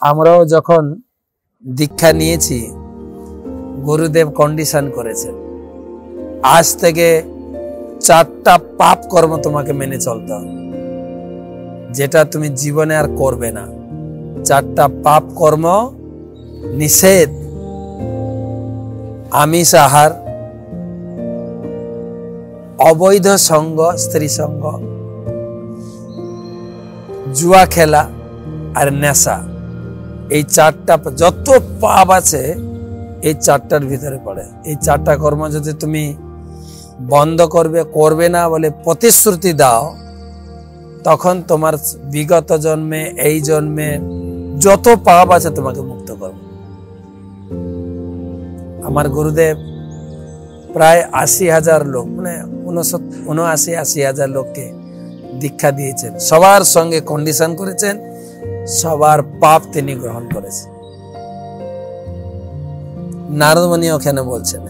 আমরাও যখন দীক্ষা নিয়েছি গুরুদেব কন্ডিশন করেছেন, আজ থেকে 4টা পাপ কর্ম তোমাকে মেনে চলতে হবে, যেটা তুমি জীবনে আর করবে না। 4টা পাপ কর্ম নিষেধ: আমিষ আহার, অবৈধ সঙ্গ, স্ত্রী সঙ্গ, জুয়া খেলা আর নেশা। এই 4টা যত পাপ আছে এই 4টার ভিতরে পড়ে। এই 4টা কর্ম যদি তুমি বন্ধ করবে না বলে প্রতিশ্রুতি দাও, তখন তোমার বিগত জন্মে এই জন্মে যত পাপ আছে তোমাকে মুক্ত করবে। আমার গুরুদেব প্রায় 80,000 লোক, মানে 79-80,000 লোককে দীক্ষা দিয়েছেন। সবার সঙ্গে কন্ডিশন করেছেন, সবার পাপ তিনি গ্রহণ করেছেন। নারদ মুনি ওখানে বলছেন।